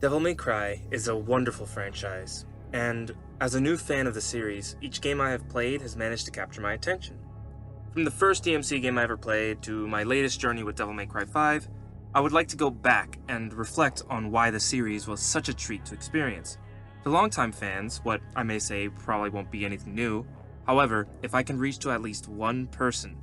Devil May Cry is a wonderful franchise, and as a new fan of the series, each game I have played has managed to capture my attention. From the first DMC game I ever played to my latest journey with Devil May Cry 5, I would like to go back and reflect on why the series was such a treat to experience. To longtime fans, what I may say probably won't be anything new. However, if I can reach to at least one person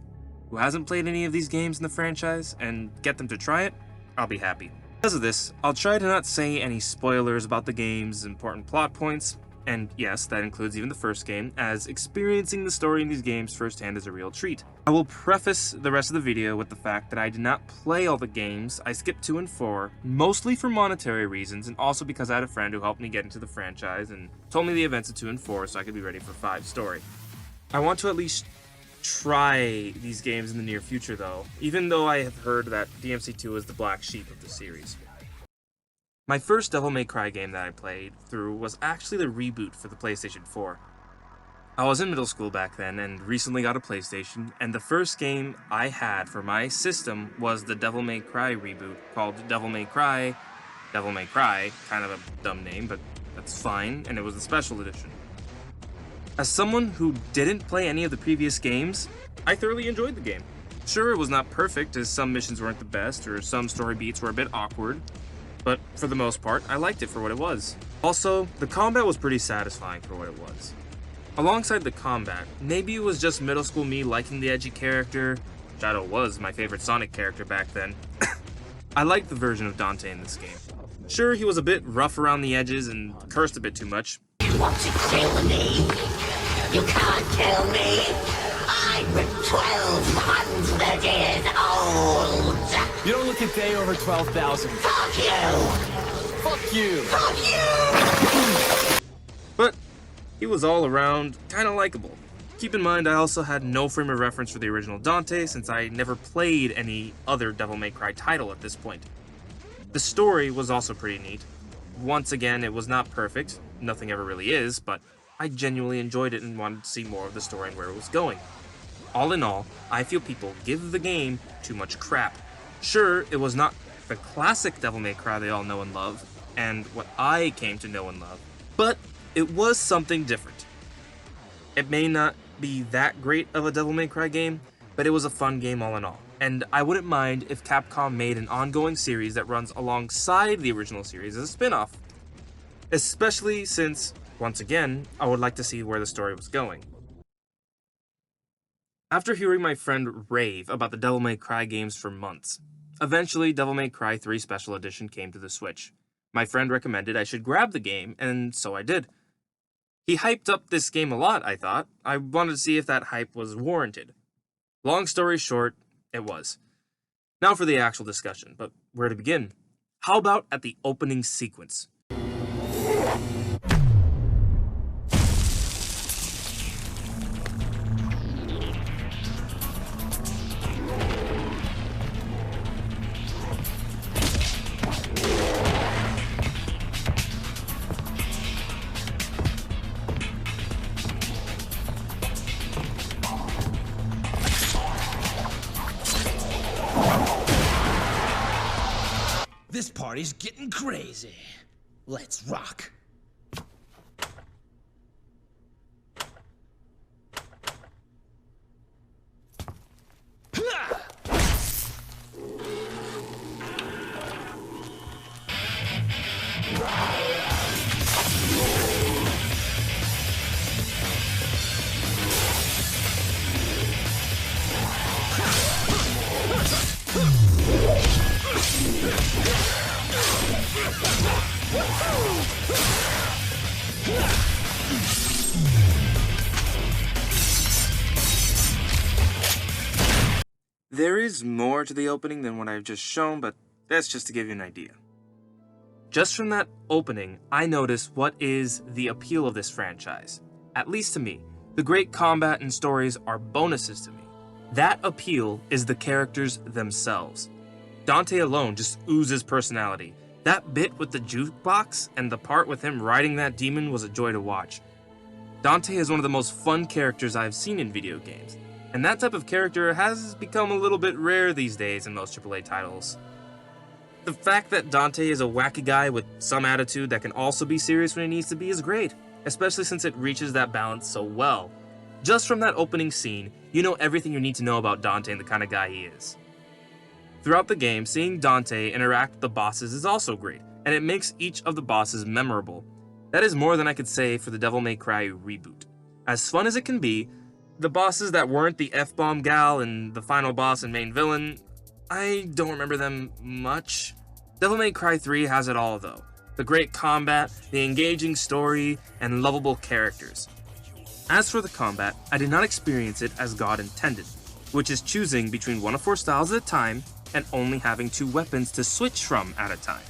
who hasn't played any of these games in the franchise and get them to try it, I'll be happy. Because of this, I'll try to not say any spoilers about the game's important plot points, and yes, that includes even the first game, as experiencing the story in these games firsthand is a real treat. I will preface the rest of the video with the fact that I did not play all the games. I skipped 2 and 4, mostly for monetary reasons, and also because I had a friend who helped me get into the franchise and told me the events of 2 and 4 so I could be ready for 5's story. I want to at least try these games in the near future though, even though I have heard that DMC2 is the black sheep of the series. My first Devil May Cry game that I played through was actually the reboot for the PlayStation 4. I was in middle school back then and recently got a PlayStation, and the first game I had for my system was the Devil May Cry reboot called Devil May Cry, kind of a dumb name, but that's fine, and it was the special edition. As someone who didn't play any of the previous games, I thoroughly enjoyed the game. Sure, it was not perfect, as some missions weren't the best, or some story beats were a bit awkward, but for the most part, I liked it for what it was. Also, the combat was pretty satisfying for what it was. Alongside the combat, maybe it was just middle school me liking the edgy character. Shadow was my favorite Sonic character back then. I liked the version of Dante in this game. Sure, he was a bit rough around the edges and cursed a bit too much. You want to kill me? You can't kill me. I'm 1,200 years old. You don't look a day over 12,000. Fuck you. Fuck you. Fuck you. But he was all around kinda likable. Keep in mind I also had no frame of reference for the original Dante since I never played any other Devil May Cry title at this point. The story was also pretty neat. Once again, it was not perfect, nothing ever really is, but I genuinely enjoyed it and wanted to see more of the story and where it was going. All in all, I feel people give the game too much crap. Sure, it was not the classic Devil May Cry they all know and love, and what I came to know and love, but it was something different. It may not be that great of a Devil May Cry game, but it was a fun game all in all, and I wouldn't mind if Capcom made an ongoing series that runs alongside the original series as a spin-off. Especially since, once again, I would like to see where the story was going. After hearing my friend rave about the Devil May Cry games for months, eventually Devil May Cry 3 Special Edition came to the Switch. My friend recommended I should grab the game, and so I did. He hyped up this game a lot, I thought. I wanted to see if that hype was warranted. Long story short, it was. Now for the actual discussion, but where to begin? How about at the opening sequence? This party's getting crazy. Let's rock. There is more to the opening than what I've just shown, but that's just to give you an idea. Just from that opening, I noticed what is the appeal of this franchise. At least to me, the great combat and stories are bonuses to me. That appeal is the characters themselves. Dante alone just oozes personality. That bit with the jukebox and the part with him riding that demon was a joy to watch. Dante is one of the most fun characters I've seen in video games, and that type of character has become a little bit rare these days in most AAA titles. The fact that Dante is a wacky guy with some attitude that can also be serious when he needs to be is great, especially since it reaches that balance so well. Just from that opening scene, you know everything you need to know about Dante and the kind of guy he is. Throughout the game, seeing Dante interact with the bosses is also great, and it makes each of the bosses memorable. That is more than I could say for the Devil May Cry reboot. As fun as it can be, the bosses that weren't the F-bomb gal and the final boss and main villain, I don't remember them much. Devil May Cry 3 has it all though. The great combat, the engaging story, and lovable characters. As for the combat, I did not experience it as God intended, which is choosing between one of 4 styles at a time and only having 2 weapons to switch from at a time.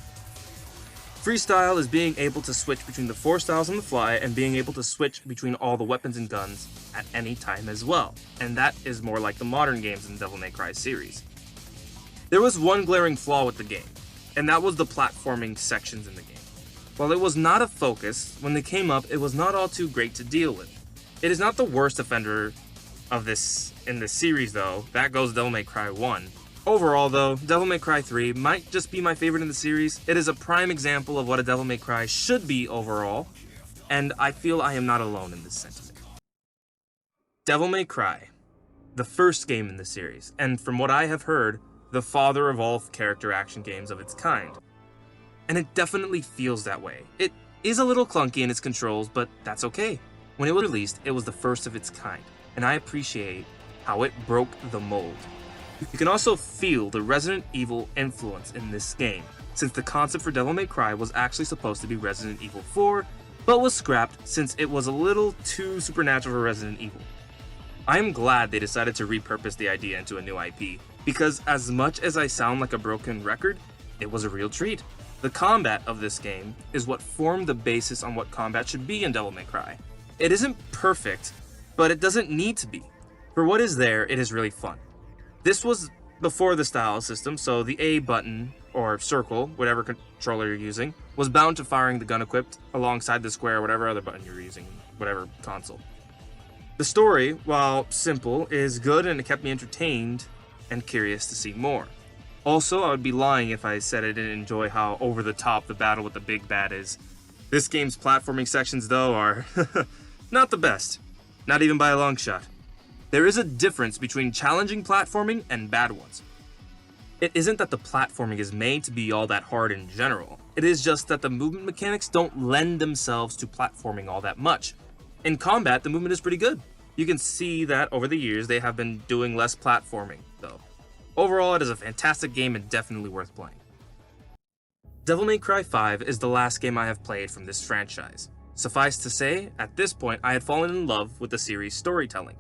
Freestyle is being able to switch between the 4 styles on the fly and being able to switch between all the weapons and guns at any time as well, and that is more like the modern games in the Devil May Cry series. There was one glaring flaw with the game, and that was the platforming sections in the game. While it was not a focus, when they came up, it was not all too great to deal with. It is not the worst offender of this in this series though, that goes Devil May Cry 1. Overall though, Devil May Cry 3 might just be my favorite in the series. It is a prime example of what a Devil May Cry should be overall, and I feel I am not alone in this sentiment. Devil May Cry, the first game in the series, and from what I have heard, the father of all character action games of its kind. And it definitely feels that way. It is a little clunky in its controls, but that's okay. When it was released, it was the first of its kind, and I appreciate how it broke the mold. You can also feel the Resident Evil influence in this game, since the concept for Devil May Cry was actually supposed to be Resident Evil 4, but was scrapped since it was a little too supernatural for Resident Evil. I am glad they decided to repurpose the idea into a new IP, because as much as I sound like a broken record, it was a real treat. The combat of this game is what formed the basis on what combat should be in Devil May Cry. It isn't perfect, but it doesn't need to be. For what is there, it is really fun. This was before the style system, so the A button, or circle, whatever controller you're using, was bound to firing the gun equipped alongside the square or whatever other button you're using, whatever console. The story, while simple, is good and it kept me entertained and curious to see more. Also, I would be lying if I said I didn't enjoy how over the top the battle with the big bad is. This game's platforming sections, though, are not the best. Not even by a long shot. There is a difference between challenging platforming and bad ones. It isn't that the platforming is made to be all that hard in general. It is just that the movement mechanics don't lend themselves to platforming all that much. In combat, the movement is pretty good. You can see that over the years they have been doing less platforming, though. Overall, it is a fantastic game and definitely worth playing. Devil May Cry 5 is the last game I have played from this franchise. Suffice to say, at this point I had fallen in love with the series' storytelling.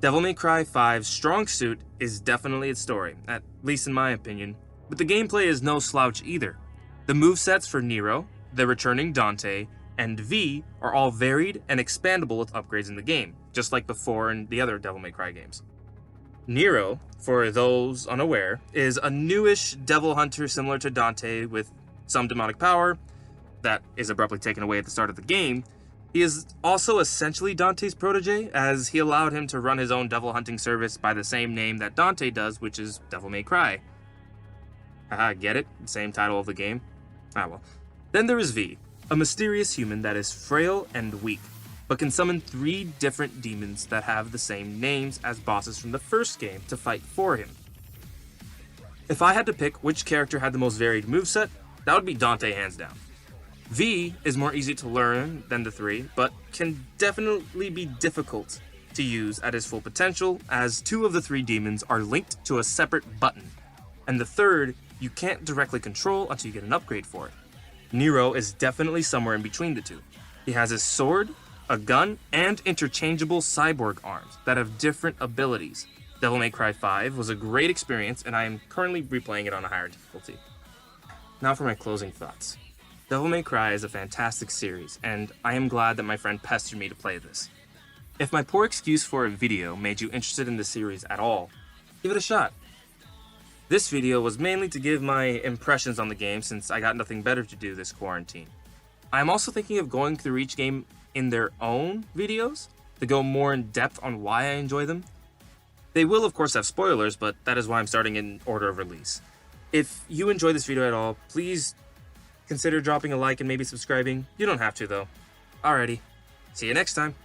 Devil May Cry 5's strong suit is definitely its story, at least in my opinion, but the gameplay is no slouch either. The movesets for Nero, the returning Dante, and V are all varied and expandable with upgrades in the game, just like before in the other Devil May Cry games. Nero, for those unaware, is a newish devil hunter similar to Dante with some demonic power that is abruptly taken away at the start of the game. He is also essentially Dante's protege, as he allowed him to run his own devil hunting service by the same name that Dante does, which is Devil May Cry. Haha, get it? Same title of the game? Ah well. Then there is V, a mysterious human that is frail and weak, but can summon 3 different demons that have the same names as bosses from the first game to fight for him. If I had to pick which character had the most varied moveset, that would be Dante hands down. V is more easy to learn than the 3, but can definitely be difficult to use at his full potential, as 2 of the 3 demons are linked to a separate button, and the 3rd you can't directly control until you get an upgrade for it. Nero is definitely somewhere in between the 2. He has his sword, a gun, and interchangeable cyborg arms that have different abilities. Devil May Cry 5 was a great experience, and I am currently replaying it on a higher difficulty. Now for my closing thoughts. Devil May Cry is a fantastic series, and I am glad that my friend pestered me to play this. If my poor excuse for a video made you interested in the series at all, give it a shot. This video was mainly to give my impressions on the game since I got nothing better to do this quarantine. I am also thinking of going through each game in their own videos to go more in depth on why I enjoy them. They will of course have spoilers, but that is why I'm starting in order of release. If you enjoyed this video at all, please consider dropping a like and maybe subscribing. You don't have to though. Alrighty, see you next time.